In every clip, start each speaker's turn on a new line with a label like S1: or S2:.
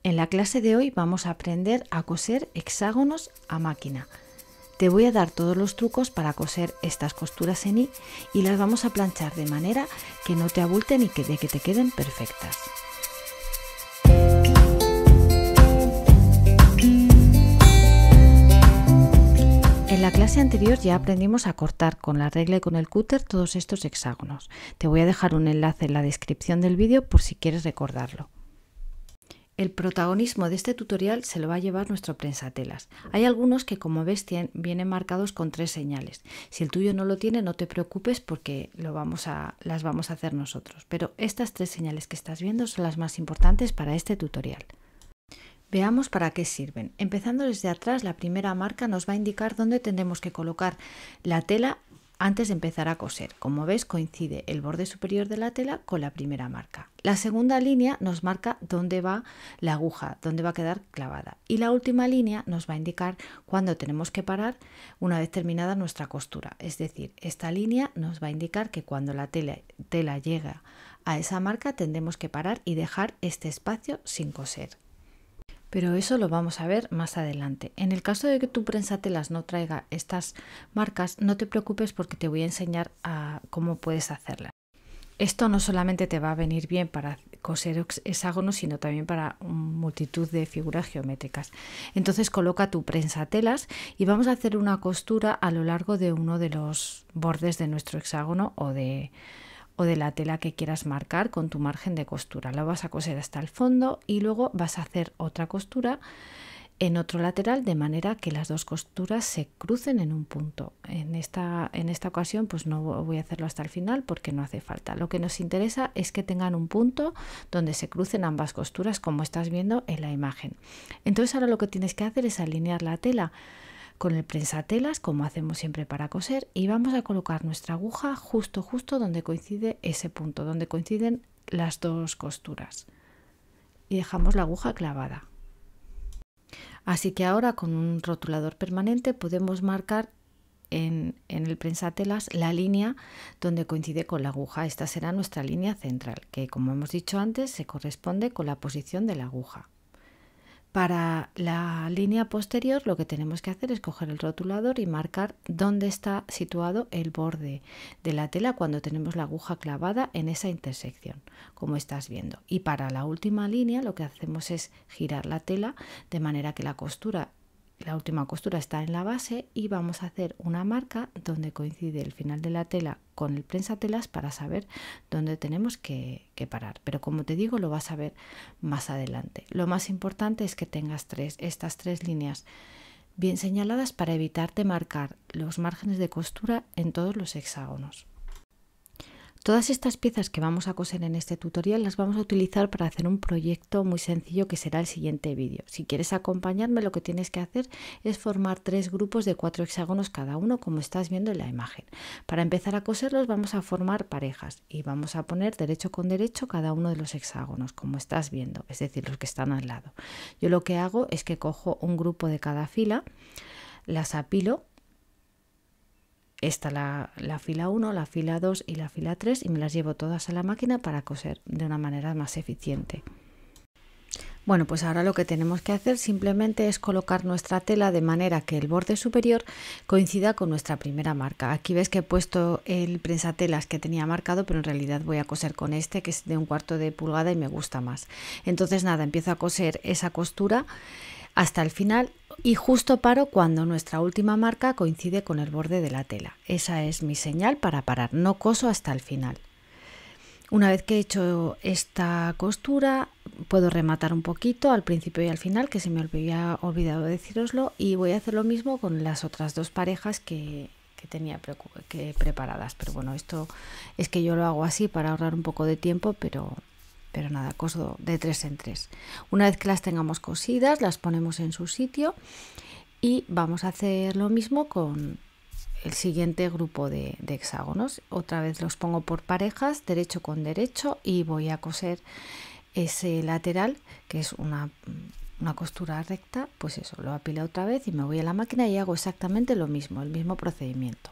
S1: En la clase de hoy vamos a aprender a coser hexágonos a máquina. Te voy a dar todos los trucos para coser estas costuras en I y las vamos a planchar de manera que no te abulten y que te queden perfectas. En la clase anterior ya aprendimos a cortar con la regla y con el cúter todos estos hexágonos. Te voy a dejar un enlace en la descripción del vídeo por si quieres recordarlo. El protagonismo de este tutorial se lo va a llevar nuestro prensatelas. Hay algunos que, como ves, vienen marcados con 3 señales. Si el tuyo no lo tiene, no te preocupes porque las vamos a hacer nosotros. Pero estas 3 señales que estás viendo son las más importantes para este tutorial. Veamos para qué sirven. Empezando desde atrás, la primera marca nos va a indicar dónde tendremos que colocar la tela antes de empezar a coser. Como ves, coincide el borde superior de la tela con la primera marca. La segunda línea nos marca dónde va la aguja, dónde va a quedar clavada. Y la última línea nos va a indicar cuándo tenemos que parar una vez terminada nuestra costura. Es decir, esta línea nos va a indicar que cuando la tela llega a esa marca tendremos que parar y dejar este espacio sin coser. Pero eso lo vamos a ver más adelante. En el caso de que tu prensatelas no traiga estas marcas, no te preocupes porque te voy a enseñar cómo puedes hacerlas. Esto no solamente te va a venir bien para coser hexágonos, sino también para multitud de figuras geométricas. Entonces coloca tu prensatelas y vamos a hacer una costura a lo largo de uno de los bordes de nuestro hexágono o de la tela que quieras marcar con tu margen de costura. La vas a coser hasta el fondo y luego vas a hacer otra costura en otro lateral de manera que las dos costuras se crucen en un punto. En esta ocasión pues no voy a hacerlo hasta el final porque no hace falta. Lo que nos interesa es que tengan un punto donde se crucen ambas costuras, como estás viendo en la imagen. Entonces ahora lo que tienes que hacer es alinear la tela con el prensatelas, como hacemos siempre para coser, y vamos a colocar nuestra aguja justo donde coincide ese punto, donde coinciden las dos costuras, y dejamos la aguja clavada. Así que ahora con un rotulador permanente podemos marcar en el prensatelas la línea donde coincide con la aguja. Esta será nuestra línea central, que como hemos dicho antes se corresponde con la posición de la aguja. Para la línea posterior lo que tenemos que hacer es coger el rotulador y marcar dónde está situado el borde de la tela cuando tenemos la aguja clavada en esa intersección, como estás viendo. Y para la última línea lo que hacemos es girar la tela de manera que la última costura está en la base y vamos a hacer una marca donde coincide el final de la tela con el prensatelas para saber dónde tenemos que parar. Pero como te digo, lo vas a ver más adelante. Lo más importante es que tengas estas tres líneas bien señaladas para evitarte marcar los márgenes de costura en todos los hexágonos. Todas estas piezas que vamos a coser en este tutorial las vamos a utilizar para hacer un proyecto muy sencillo que será el siguiente vídeo. Si quieres acompañarme, lo que tienes que hacer es formar 3 grupos de 4 hexágonos cada uno, como estás viendo en la imagen. Para empezar a coserlos vamos a formar parejas y vamos a poner derecho con derecho cada uno de los hexágonos, como estás viendo, es decir, los que están al lado. Yo lo que hago es que cojo un grupo de cada fila, las apilo. Esta la fila 1, la fila 2 y la fila 3 y me las llevo todas a la máquina para coser de una manera más eficiente. Bueno, pues ahora lo que tenemos que hacer simplemente es colocar nuestra tela de manera que el borde superior coincida con nuestra primera marca. Aquí ves que he puesto el prensatelas que tenía marcado, pero en realidad voy a coser con este que es de 1/4 de pulgada y me gusta más. Entonces nada, empiezo a coser esa costura hasta el final y justo paro cuando nuestra última marca coincide con el borde de la tela. Esa es mi señal para parar, no coso hasta el final. Una vez que he hecho esta costura puedo rematar un poquito al principio y al final, que se me había olvidado decíroslo, y voy a hacer lo mismo con las otras 2 parejas que tenía preparadas. Pero bueno, esto es que yo lo hago así para ahorrar un poco de tiempo, pero nada, coso de 3 en 3. Una vez que las tengamos cosidas, las ponemos en su sitio y vamos a hacer lo mismo con el siguiente grupo de hexágonos. Otra vez los pongo por parejas, derecho con derecho, y voy a coser ese lateral, que es una costura recta. Pues eso, lo apilo otra vez y me voy a la máquina y hago exactamente lo mismo, el mismo procedimiento.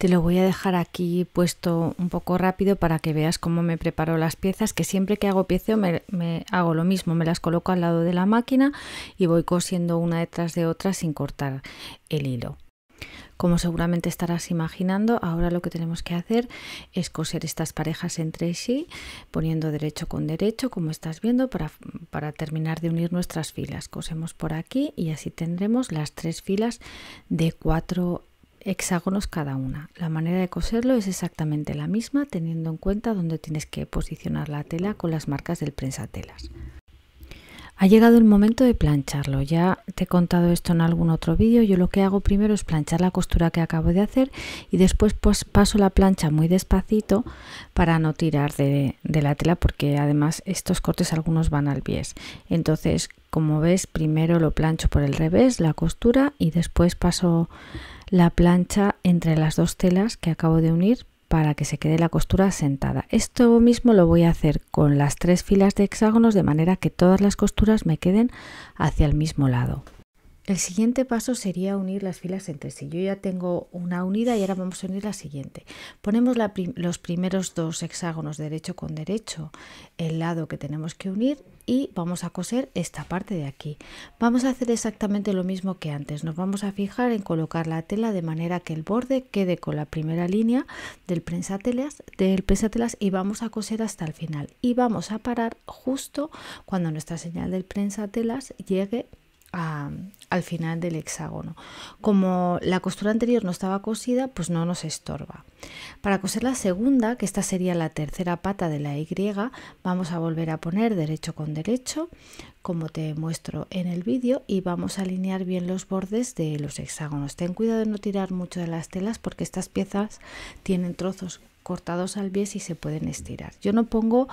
S1: Te lo voy a dejar aquí puesto un poco rápido para que veas cómo me preparo las piezas, que siempre que hago pieceo me hago lo mismo, me las coloco al lado de la máquina y voy cosiendo una detrás de otra sin cortar el hilo. Como seguramente estarás imaginando, ahora lo que tenemos que hacer es coser estas parejas entre sí, poniendo derecho con derecho, como estás viendo, para terminar de unir nuestras filas. Cosemos por aquí y así tendremos las 3 filas de 4 hexágonos cada una. La manera de coserlo es exactamente la misma, teniendo en cuenta dónde tienes que posicionar la tela con las marcas del prensatelas. Ha llegado el momento de plancharlo. Ya te he contado esto en algún otro vídeo. Yo lo que hago primero es planchar la costura que acabo de hacer y después pues paso la plancha muy despacito para no tirar de la tela, porque además estos cortes algunos van al bies. Entonces, como ves, primero lo plancho por el revés, la costura, y después paso la plancha entre las 2 telas que acabo de unir para que se quede la costura sentada. Esto mismo lo voy a hacer con las 3 filas de hexágonos, de manera que todas las costuras me queden hacia el mismo lado. El siguiente paso sería unir las filas entre sí. Yo ya tengo una unida y ahora vamos a unir la siguiente. Ponemos los primeros 2 hexágonos derecho con derecho, el lado que tenemos que unir, y vamos a coser esta parte de aquí. Vamos a hacer exactamente lo mismo que antes. Nos vamos a fijar en colocar la tela de manera que el borde quede con la primera línea del prensatelas y vamos a coser hasta el final. Y vamos a parar justo cuando nuestra señal del prensatelas llegue al final del hexágono. Como la costura anterior no estaba cosida, pues no nos estorba. Para coser la segunda, que esta sería la tercera pata de la Y, vamos a volver a poner derecho con derecho, como te muestro en el vídeo, y vamos a alinear bien los bordes de los hexágonos. Ten cuidado de no tirar mucho de las telas, porque estas piezas tienen trozos cortados al bies y se pueden estirar. Yo no pongo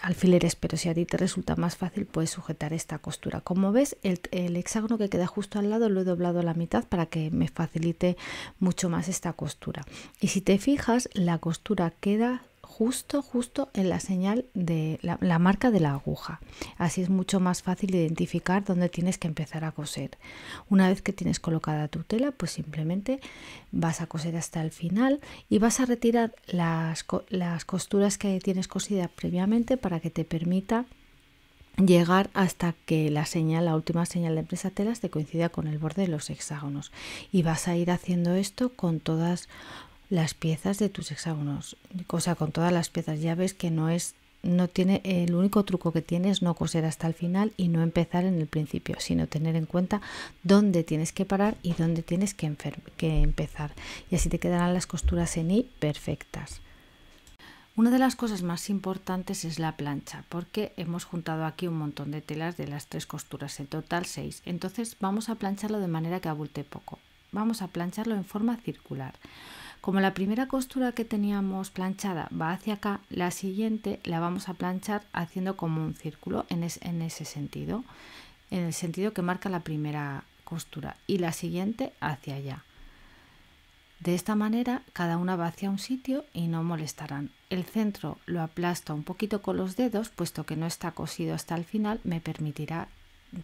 S1: alfileres, pero si a ti te resulta más fácil puedes sujetar esta costura. Como ves, el hexágono que queda justo al lado lo he doblado a la mitad para que me facilite mucho más esta costura. Y si te fijas, la costura queda justo en la señal de la marca de la aguja. Así es mucho más fácil identificar dónde tienes que empezar a coser. Una vez que tienes colocada tu tela, pues simplemente vas a coser hasta el final y vas a retirar las costuras que tienes cosidas previamente para que te permita llegar hasta que la última señal de prensatelas te coincida con el borde de los hexágonos. Y vas a ir haciendo esto con todas las piezas de tus hexágonos, o sea, con todas las piezas. Ya ves que el único truco que tiene es no coser hasta el final y no empezar en el principio, sino tener en cuenta dónde tienes que parar y dónde tienes que empezar, y así te quedarán las costuras en I perfectas. Una de las cosas más importantes es la plancha, porque hemos juntado aquí un montón de telas de las 3 costuras, en total 6. Entonces vamos a plancharlo de manera que abulte poco. Vamos a plancharlo en forma circular. Como la primera costura que teníamos planchada va hacia acá, la siguiente la vamos a planchar haciendo como un círculo en ese sentido, en el sentido que marca la primera costura, y la siguiente hacia allá. De esta manera cada una va hacia un sitio y no molestarán. El centro lo aplasto un poquito con los dedos, puesto que no está cosido hasta el final, me permitirá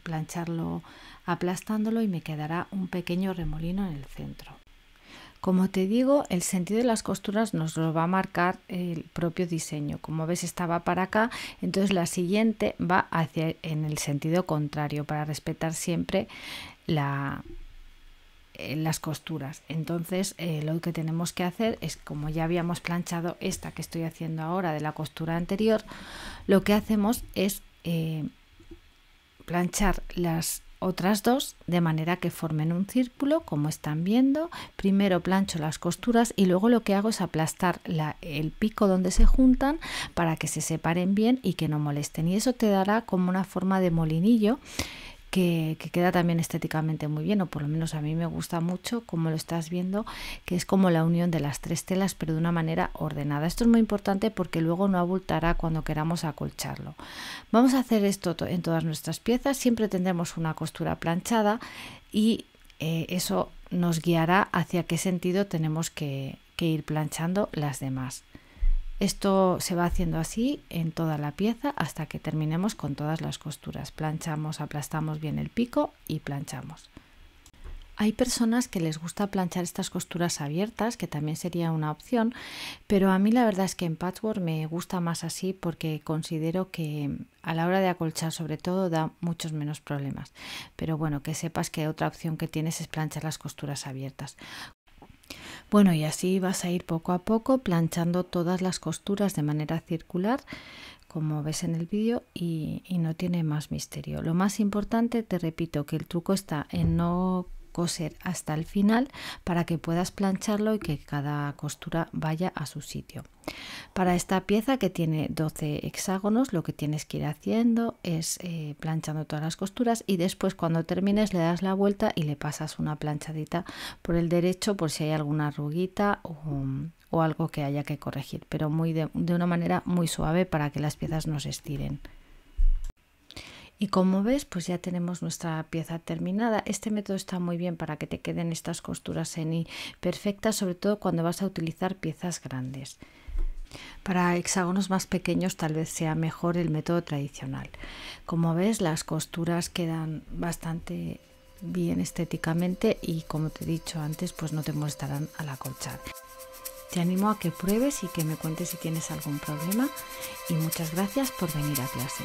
S1: plancharlo aplastándolo y me quedará un pequeño remolino en el centro. Como te digo, el sentido de las costuras nos lo va a marcar el propio diseño. Como ves, esta va para acá, entonces la siguiente va en el sentido contrario, para respetar siempre las costuras. Entonces lo que tenemos que hacer es, como ya habíamos planchado esta que estoy haciendo ahora de la costura anterior, lo que hacemos es planchar las otras 2 de manera que formen un círculo, como están viendo. Primero plancho las costuras y luego lo que hago es aplastar el pico donde se juntan para que se separen bien y que no molesten, y eso te dará como una forma de molinillo que queda también estéticamente muy bien, o por lo menos a mí me gusta mucho, como lo estás viendo, que es como la unión de las 3 telas pero de una manera ordenada. Esto es muy importante porque luego no abultará cuando queramos acolcharlo. Vamos a hacer esto en todas nuestras piezas. Siempre tendremos una costura planchada y eso nos guiará hacia qué sentido tenemos que ir planchando las demás. Esto se va haciendo así en toda la pieza hasta que terminemos con todas las costuras. Planchamos, aplastamos bien el pico y planchamos. Hay personas que les gusta planchar estas costuras abiertas, que también sería una opción, pero a mí la verdad es que en patchwork me gusta más así porque considero que a la hora de acolchar sobre todo da muchos menos problemas. Pero bueno, que sepas que otra opción que tienes es planchar las costuras abiertas. Bueno, y así vas a ir poco a poco planchando todas las costuras de manera circular, como ves en el vídeo, y no tiene más misterio. Lo más importante, te repito, que el truco está en no coser hasta el final para que puedas plancharlo y que cada costura vaya a su sitio. Para esta pieza, que tiene 12 hexágonos, lo que tienes que ir haciendo es planchando todas las costuras, y después cuando termines le das la vuelta y le pasas una planchadita por el derecho por si hay alguna arruguita o algo que haya que corregir, pero de una manera muy suave para que las piezas no se estiren. Y como ves, pues ya tenemos nuestra pieza terminada. Este método está muy bien para que te queden estas costuras en I perfectas, sobre todo cuando vas a utilizar piezas grandes. Para hexágonos más pequeños tal vez sea mejor el método tradicional. Como ves, las costuras quedan bastante bien estéticamente y, como te he dicho antes, pues no te molestarán al acolchar. Te animo a que pruebes y que me cuentes si tienes algún problema, y muchas gracias por venir a clase.